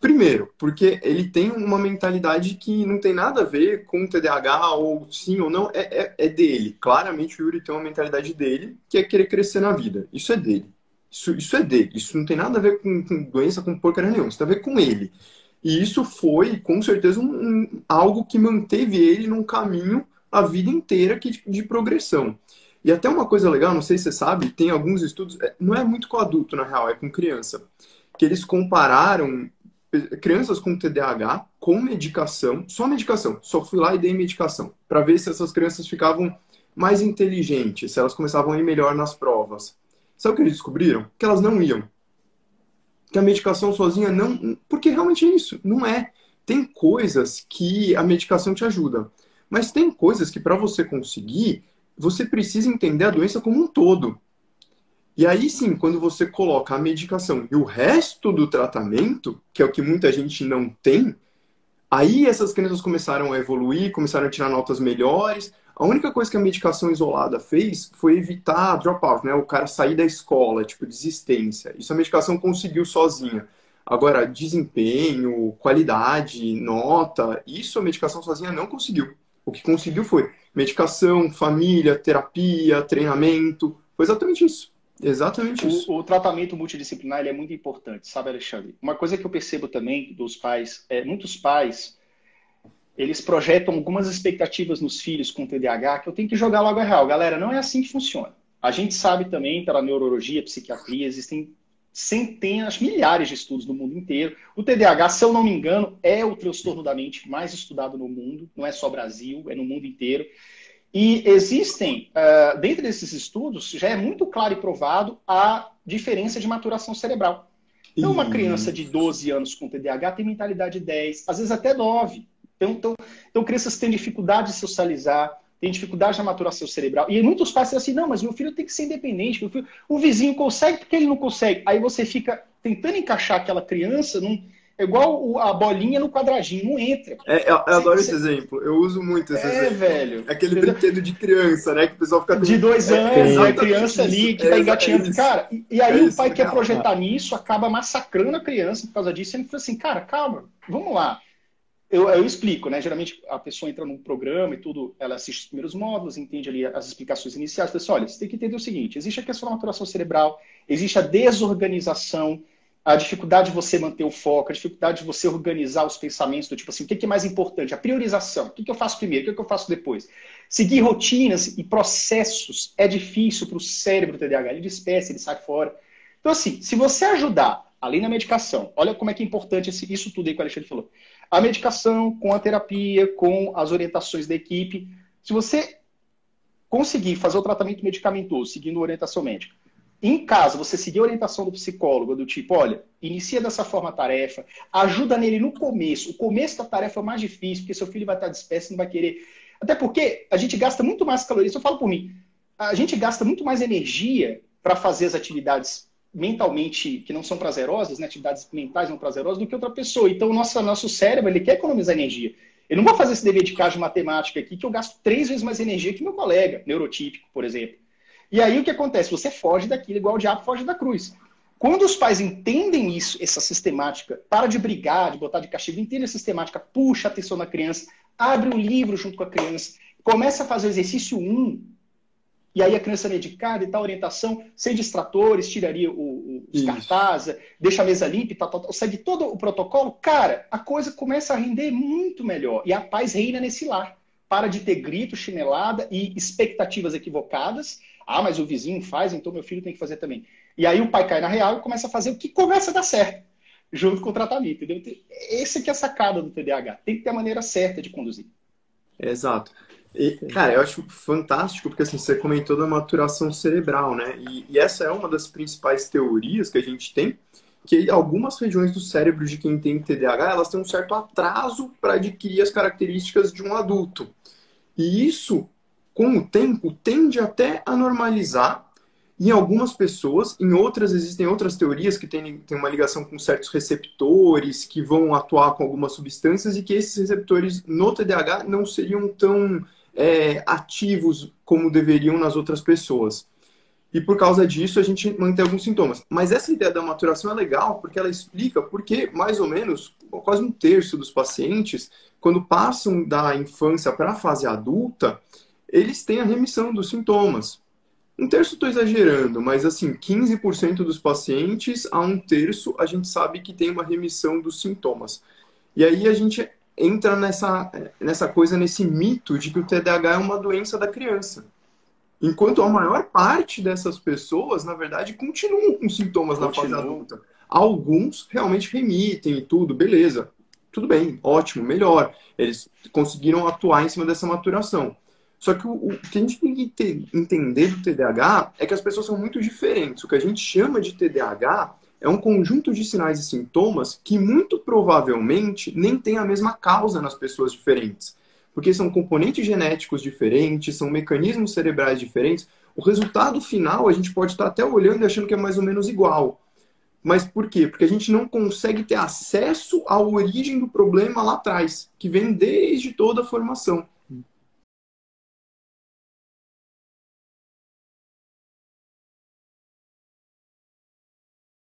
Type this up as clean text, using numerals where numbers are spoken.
Primeiro, porque ele tem uma mentalidade que não tem nada a ver com o TDAH, ou sim ou não, é dele. Claramente o Yuri tem uma mentalidade dele, que é querer crescer na vida. Isso é dele. Isso é dele. Isso não tem nada a ver com doença, com porcaria nenhuma. Isso tem a ver com ele. E isso foi, com certeza, algo que manteve ele num caminho a vida inteira de progressão. E até uma coisa legal, não sei se você sabe, tem alguns estudos, não é muito com adulto, na real, é com criança, que eles compararam crianças com TDAH com medicação, só fui lá e dei medicação, para ver se essas crianças ficavam mais inteligentes, se elas começavam a ir melhor nas provas. Sabe o que eles descobriram? Que elas não iam. Que a medicação sozinha não... Porque realmente é isso, não é. Tem coisas que a medicação te ajuda, mas tem coisas que para você conseguir, você precisa entender a doença como um todo. E aí sim, quando você coloca a medicação e o resto do tratamento, que é o que muita gente não tem, aí essas crianças começaram a evoluir, começaram a tirar notas melhores. A única coisa que a medicação isolada fez foi evitar dropout, né? O cara sair da escola, tipo, desistência. Isso a medicação conseguiu sozinha. Agora, desempenho, qualidade, nota, isso a medicação sozinha não conseguiu. O que conseguiu foi medicação, família, terapia, treinamento. Foi exatamente isso. Exatamente isso. O tratamento multidisciplinar ele é muito importante, sabe, Alexandre? Uma coisa que eu percebo também dos pais, muitos pais, eles projetam algumas expectativas nos filhos com TDAH que eu tenho que jogar logo a real. Galera, não é assim que funciona. A gente sabe também, pela neurologia, psiquiatria, existem centenas, milhares de estudos no mundo inteiro. O TDAH, se eu não me engano, é o transtorno da mente mais estudado no mundo, não é só Brasil, é no mundo inteiro. E existem, dentro desses estudos, já é muito claro e provado a diferença de maturação cerebral. Então, uma criança de 12 anos com TDAH tem mentalidade de 10, às vezes até 9. Então crianças que têm dificuldade de socializar, têm dificuldade na maturação cerebral. E muitos pais dizem assim, não, mas meu filho tem que ser independente, o vizinho consegue porque ele não consegue. Aí você fica tentando encaixar aquela criança é igual a bolinha no quadradinho, não entra. Eu adoro esse exemplo. Eu uso muito esse exemplo. Velho. Aquele brinquedo de criança, né? Que o pessoal fica... De 2 anos, a criança ali que tá engatinhando. Cara, e aí o pai quer projetar nisso, acaba massacrando a criança por causa disso. Ele fala assim, cara, calma, vamos lá. Eu explico, né? Geralmente a pessoa entra num programa e tudo, ela assiste os primeiros módulos, entende ali as explicações iniciais. Fala assim, olha, você tem que entender o seguinte, existe a questão da maturação cerebral, existe a desorganização, a dificuldade de você manter o foco, a dificuldade de você organizar os pensamentos, do tipo assim, o que é mais importante? A priorização. O que eu faço primeiro? O que eu faço depois? Seguir rotinas e processos é difícil para o cérebro TDAH. Ele dispersa, ele sai fora. Então, assim, se você ajudar, além da medicação, olha como é que é importante isso tudo aí que o Alexandre falou. A medicação, com a terapia, com as orientações da equipe. Se você conseguir fazer o tratamento medicamentoso, seguindo a orientação médica, em casa, você seguir a orientação do psicólogo, do tipo, olha, inicia dessa forma a tarefa, ajuda nele no começo. O começo da tarefa é mais difícil, porque seu filho vai estar disperso, não vai querer. Até porque a gente gasta muito mais calorias. Eu falo por mim, a gente gasta muito mais energia para fazer as atividades mentalmente que não são prazerosas, né, atividades mentais não prazerosas, do que outra pessoa. Então, o nosso cérebro, ele quer economizar energia. Eu não vou fazer esse dever de casa de matemática aqui, que eu gasto 3 vezes mais energia que meu colega neurotípico, por exemplo. E aí o que acontece? Você foge daquilo igual o diabo foge da cruz. Quando os pais entendem isso, essa sistemática, para de brigar, de botar de castigo, entende a sistemática, puxa a atenção da criança, abre um livro junto com a criança, começa a fazer o exercício 1, e aí a criança é medicada e tal, orientação, sem distratores, tiraria os cartazes, deixa a mesa limpa e tal, segue todo o protocolo, cara, a coisa começa a render muito melhor. E a paz reina nesse lar. Para de ter grito, chinelada e expectativas equivocadas. Ah, mas o vizinho faz, então meu filho tem que fazer também. E aí o pai cai na real e começa a fazer o que começa a dar certo, junto com o tratamento. Entendeu? Esse que é a sacada do TDAH. Tem que ter a maneira certa de conduzir. Exato. E, cara, eu acho fantástico, porque assim, você comentou da maturação cerebral, né? E essa é uma das principais teorias que a gente tem, que algumas regiões do cérebro de quem tem TDAH, elas têm um certo atraso para adquirir as características de um adulto. E isso, com o tempo, tende até a normalizar em algumas pessoas, em outras existem outras teorias que têm uma ligação com certos receptores que vão atuar com algumas substâncias e que esses receptores no TDAH não seriam tão ativos como deveriam nas outras pessoas. e por causa disso a gente mantém alguns sintomas. Mas essa ideia da maturação é legal porque ela explica porque mais ou menos quase um terço dos pacientes, quando passam da infância para a fase adulta, eles têm a remissão dos sintomas. Um terço estou exagerando, mas assim, 15% dos pacientes a um terço a gente sabe que tem uma remissão dos sintomas. E aí a gente entra nessa coisa, nesse mito de que o TDAH é uma doença da criança. Enquanto a maior parte dessas pessoas, na verdade, continuam com sintomas na fase adulta. Alguns realmente remitem e tudo, beleza. Tudo bem, ótimo, melhor. Eles conseguiram atuar em cima dessa maturação. Só que o que a gente tem que entender do TDAH é que as pessoas são muito diferentes. O que a gente chama de TDAH é um conjunto de sinais e sintomas que muito provavelmente nem tem a mesma causa nas pessoas diferentes. Porque são componentes genéticos diferentes, são mecanismos cerebrais diferentes. O resultado final a gente pode estar até olhando e achando que é mais ou menos igual. Mas por quê? Porque a gente não consegue ter acesso à origem do problema lá atrás, que vem desde toda a formação.